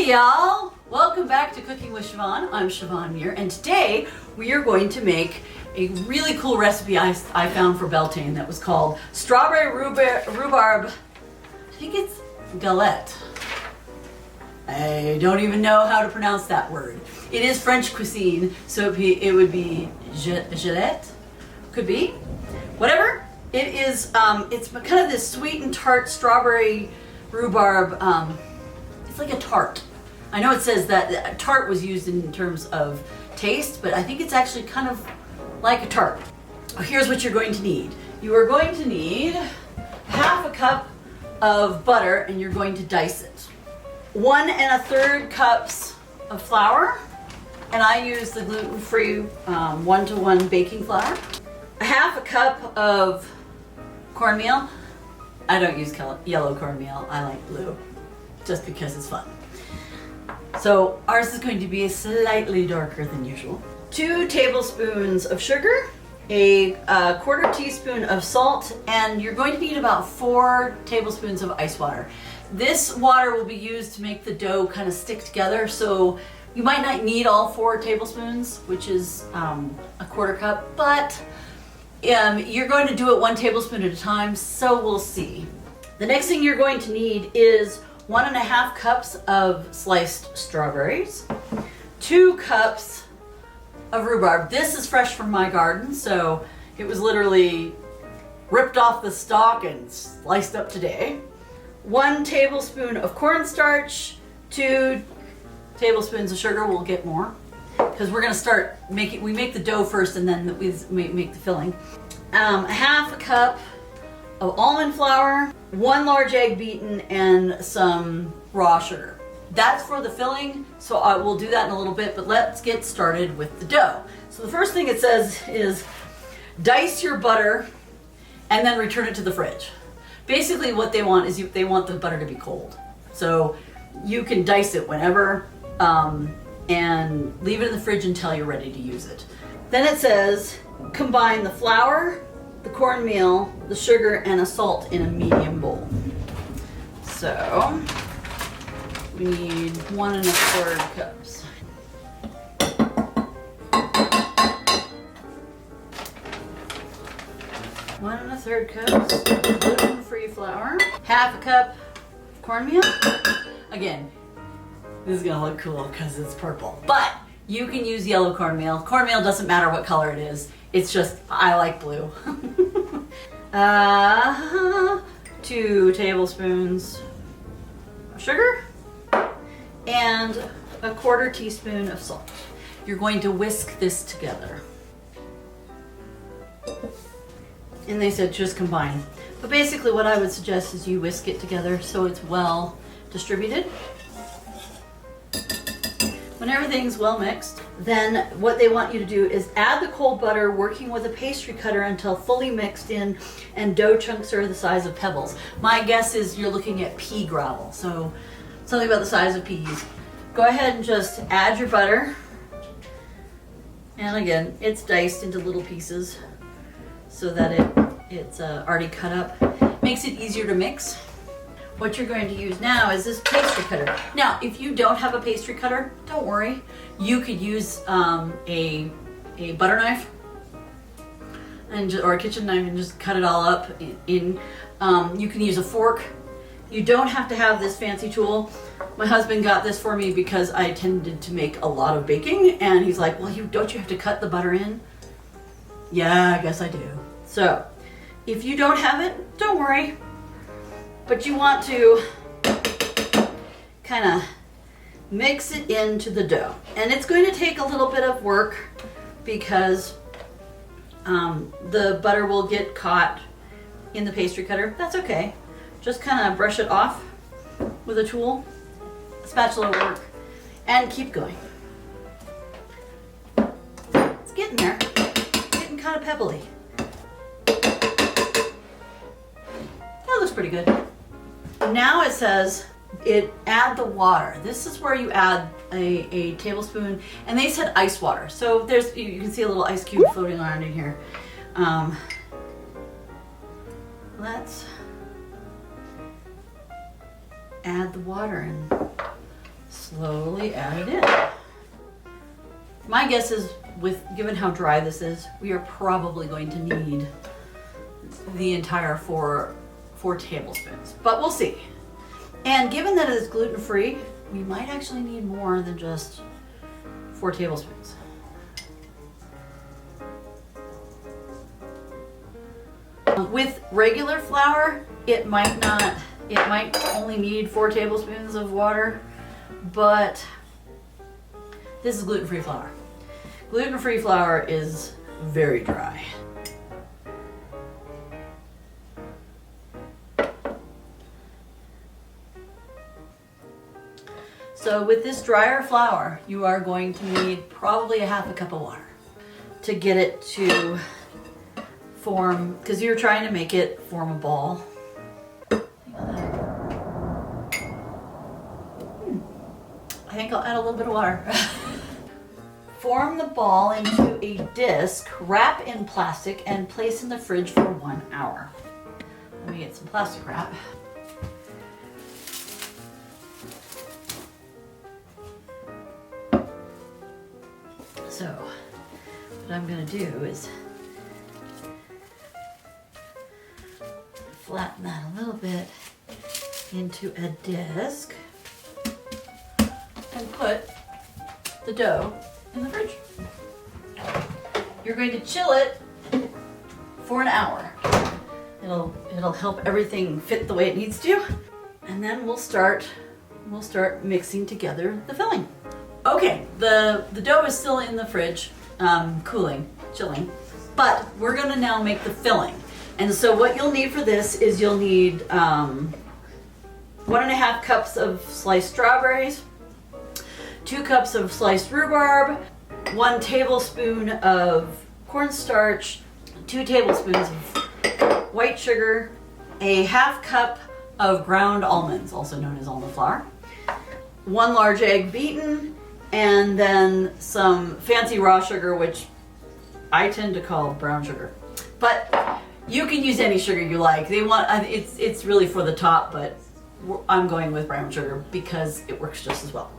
Hey y'all! Welcome back to Cooking with Siobhan. I'm Siobhan Muir, and today we are going to make a really cool recipe I found for Beltane that was called strawberry rhubarb. I think it's Gallette. I don't even know how to pronounce that word. It is French cuisine, so it would be Gallette. Could be. Whatever. It is. It's kind of this sweet and tart strawberry rhubarb. It's like a tart. I know it says that tart was used in terms of taste, but I think it's actually kind of like a tart. Here's what you're going to need. You are going to need half a cup of butter, and you're going to dice it. 1 1/3 cups of flour, and I use the gluten-free 1-to-1 baking flour. Half a cup of cornmeal. I don't use yellow cornmeal. I like blue, just because it's fun. So ours is going to be slightly darker than usual. 2 tablespoons of sugar, a 1/4 teaspoon of salt, and you're going to need about 4 tablespoons of ice water. This water will be used to make the dough kind of stick together, so you might not need all 4 tablespoons, which is a 1/4 cup, but you're going to do it 1 tablespoon at a time, so we'll see. The next thing you're going to need is 1 1/2 cups of sliced strawberries, 2 cups of rhubarb. This is fresh from my garden, so it was literally ripped off the stalk and sliced up today. 1 tablespoon of cornstarch, 2 tablespoons of sugar. We'll get more because we're going to start making. We make the dough first, and then we make the filling. 1/2 cup of almond flour, 1 large egg beaten, and some raw sugar. That's for the filling, so I will do that in a little bit, but let's get started with the dough. So the first thing it says is dice your butter and then return it to the fridge. Basically what they want is they want the butter to be cold. So you can dice it whenever and leave it in the fridge until you're ready to use it. Then it says combine the flour, the cornmeal, the sugar, and a salt in a medium bowl. So we need 1 1/4 cups. One 1/3 cups of gluten-free flour, 1/2 cup of cornmeal. Again, this is gonna look cool because it's purple, but you can use yellow cornmeal. Cornmeal doesn't matter what color it is. It's just, I like blue. 2 tablespoons of sugar and a 1/4 teaspoon of salt. You're going to whisk this together. And they said just combine. But basically what I would suggest is you whisk it together so it's well distributed. When everything's well mixed, then what they want you to do is add the cold butter, working with a pastry cutter until fully mixed in and dough chunks are the size of pebbles. My guess is you're looking at pea gravel, so something about the size of peas. Go ahead and just add your butter. And again, it's diced into little pieces so that it's already cut up. Makes it easier to mix. What you're going to use now is this pastry cutter. Now, if you don't have a pastry cutter, don't worry. You could use a butter knife or a kitchen knife and just cut it all up. You can use a fork. You don't have to have this fancy tool. My husband got this for me because I tended to make a lot of baking, and he's like, well, don't you have to cut the butter in? Yeah, I guess I do. So, if you don't have it, don't worry. But you want to kind of mix it into the dough. And it's going to take a little bit of work because the butter will get caught in the pastry cutter. That's okay. Just kind of brush it off with a tool. A spatula will work. And keep going. It's getting there. Getting kind of pebbly. That looks pretty good. Now it says add the water. This is where you add a tablespoon, and they said ice water. So you can see a little ice cube floating around in here. Let's add the water and slowly add it in. My guess is, given how dry this is, we are probably going to need the entire four tablespoons, but we'll see. And given that it is gluten-free, we might actually need more than just 4 tablespoons. With regular flour, it might only need 4 tablespoons of water, but this is gluten-free flour. Gluten-free flour is very dry. So with this drier flour, you are going to need probably a half a cup of water to get it to form, because you're trying to make it form a ball. I think I'll add a little bit of water. Form the ball into a disc, wrap in plastic, and place in the fridge for 1 hour. Let me get some plastic wrap. So, what I'm going to do is flatten that a little bit into a disc and put the dough in the fridge. You're going to chill it for an hour. It'll help everything fit the way it needs to, and then we'll start mixing together the filling. Okay, the dough is still in the fridge, chilling, but we're gonna now make the filling. And so what you'll need for this is you'll need 1.5 cups of sliced strawberries, 2 cups of sliced rhubarb, 1 tablespoon of cornstarch, 2 tablespoons of white sugar, a half cup of ground almonds, also known as almond flour, 1 large egg beaten, and then some fancy raw sugar, which I tend to call brown sugar. But you can use any sugar you like. It's really for the top, but I'm going with brown sugar because it works just as well.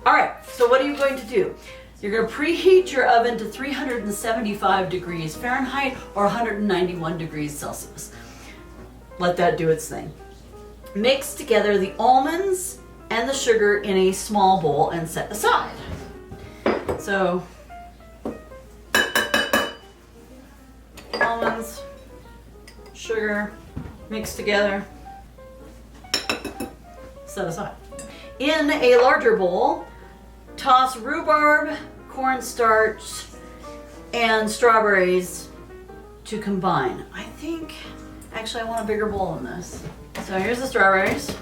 All right, so what are you going to do? You're going to preheat your oven to 375 degrees Fahrenheit or 191 degrees Celsius. Let that do its thing. Mix together the almonds and the sugar in a small bowl and set aside. So, almonds, sugar, mixed together, set aside. In a larger bowl, toss rhubarb, cornstarch, and strawberries to combine. Actually I want a bigger bowl than this. So here's the strawberries.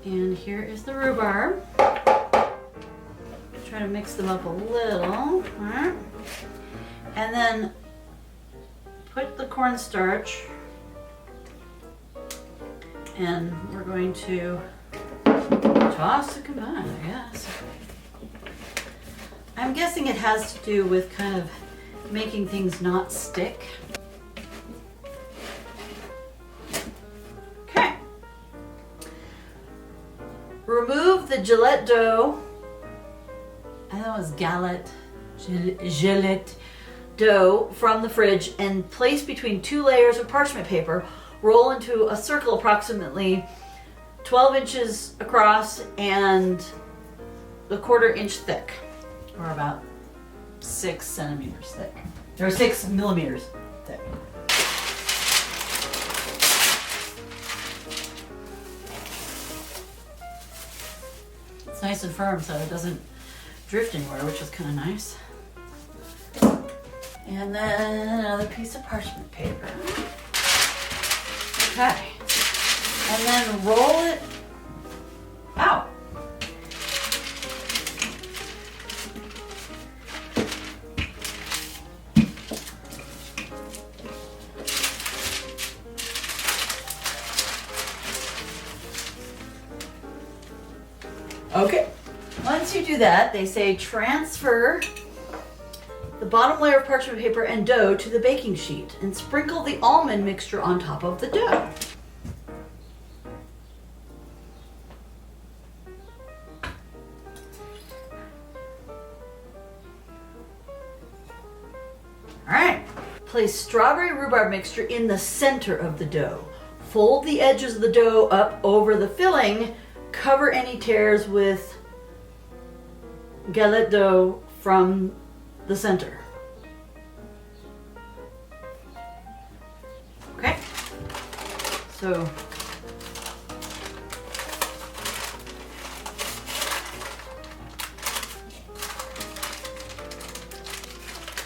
And here is the rhubarb. Try to mix them up a little. Right. And then put the cornstarch, and we're going to toss to combine, I guess. I'm guessing it has to do with kind of making things not stick. Okay. Remove the Gallette dough. I think it was Gallette dough from the fridge and place between 2 layers of parchment paper. Roll into a circle approximately 12 inches across and 1/4 inch thick, or about 6 centimeters thick, or 6 millimeters thick. It's nice and firm so it doesn't drift anywhere, which is kind of nice. And then another piece of parchment paper. Okay. And then roll it out. Okay. Once you do that, they say transfer the bottom layer of parchment paper and dough to the baking sheet and sprinkle the almond mixture on top of the dough. Place strawberry rhubarb mixture in the center of the dough. Fold the edges of the dough up over the filling. Cover any tears with Gallette dough from the center. Okay, so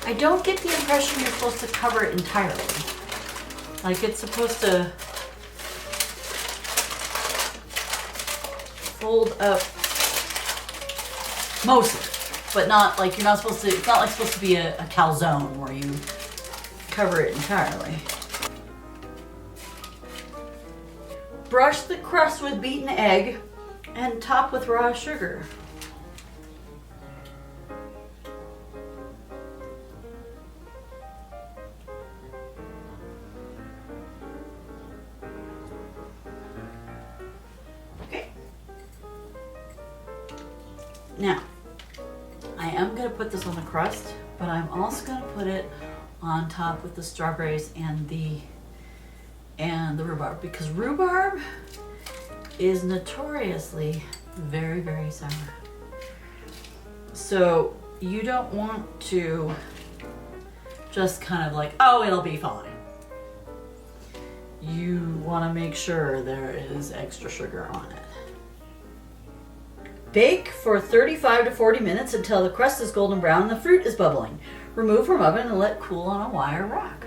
I don't get the impression you're supposed to cover it entirely. Like it's supposed to fold up mostly, but not like you're not supposed to, it's not like supposed to be a calzone where you cover it entirely. Brush the crust with beaten egg and top with raw sugar. Now, I am going to put this on the crust, but I'm also going to put it on top with the strawberries and the rhubarb, because rhubarb is notoriously very, very sour. So you don't want to just kind of like, oh, it'll be fine. You want to make sure there is extra sugar on it. Bake for 35 to 40 minutes until the crust is golden brown and the fruit is bubbling. Remove from oven and let cool on a wire rack.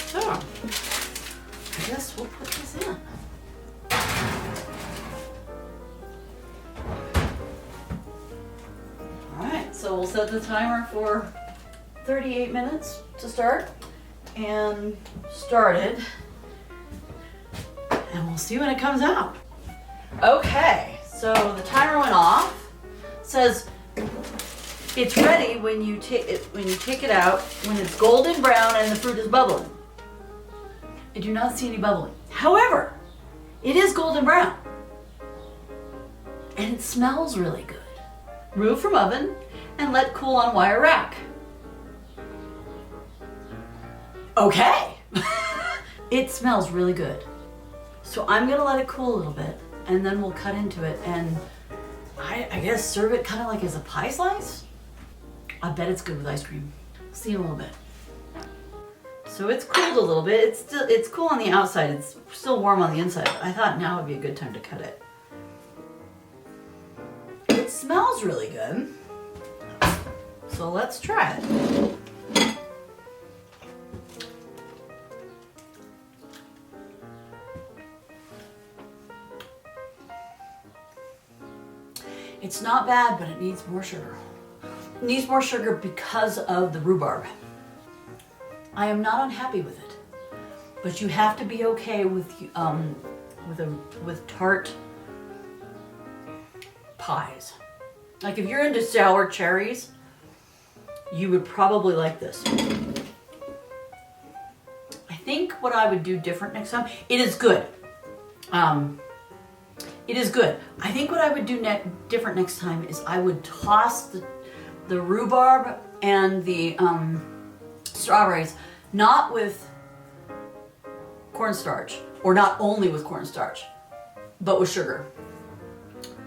So, I guess we'll put this in. Alright, so we'll set the timer for 38 minutes to start. And started. And we'll see when it comes out. Okay. So the timer went off. It says it's ready when you take it out, when it's golden brown and the fruit is bubbling. I do not see any bubbling. However, it is golden brown. And it smells really good. Remove from oven and let cool on wire rack. Okay. It smells really good. So I'm gonna let it cool a little bit, and then we'll cut into it and I guess serve it kind of like as a pie slice. I bet it's good with ice cream. See in a little bit. So it's cooled a little bit. It's cool on the outside. It's still warm on the inside. But I thought now would be a good time to cut it. It smells really good. So let's try it. It's not bad, but it needs more sugar. It needs more sugar because of the rhubarb. I am not unhappy with it, but you have to be okay with tart pies. Like if you're into sour cherries, you would probably like this. I think what I would do different next time, it is good. It is good. I think what I would do different next time is I would toss the rhubarb and the strawberries, not with cornstarch, or not only with cornstarch, but with sugar.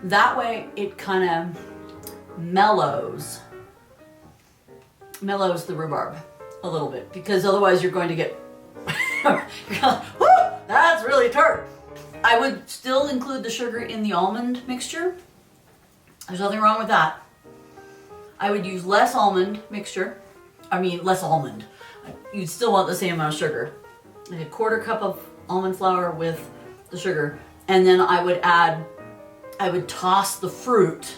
That way it kind of mellows the rhubarb a little bit, because otherwise you're going to get, you're going, whoo, that's really tart. I would still include the sugar in the almond mixture. There's nothing wrong with that. I would use less almond mixture. I mean, less almond. You'd still want the same amount of sugar. Like a quarter cup of almond flour with the sugar. And then I would toss the fruit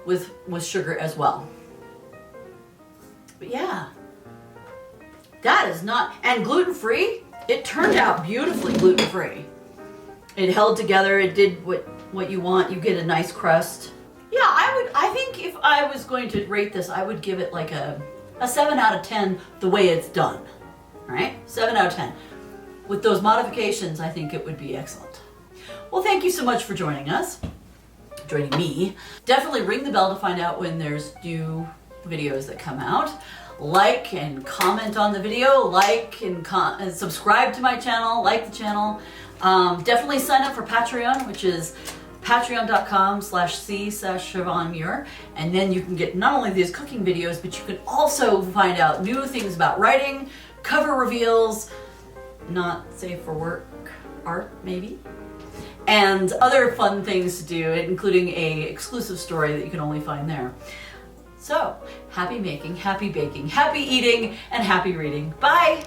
with sugar as well. But yeah, that is not, and gluten-free, it turned out beautifully gluten-free. It held together, it did what you want, you get a nice crust. Yeah, I think if I was going to rate this, I would give it like a 7 out of 10 the way it's done, right? 7 out of 10. With those modifications, I think it would be excellent. Well, thank you so much for joining me. Definitely ring the bell to find out when there's new videos that come out. like and comment on the video, like and subscribe to my channel, like the channel. Definitely sign up for Patreon, which is patreon.com/c/Siobhan Muir, and then you can get not only these cooking videos, but you can also find out new things about writing, cover reveals, not safe for work art maybe, and other fun things to do, including a exclusive story that you can only find there. So happy making, happy baking, happy eating, and happy reading. Bye!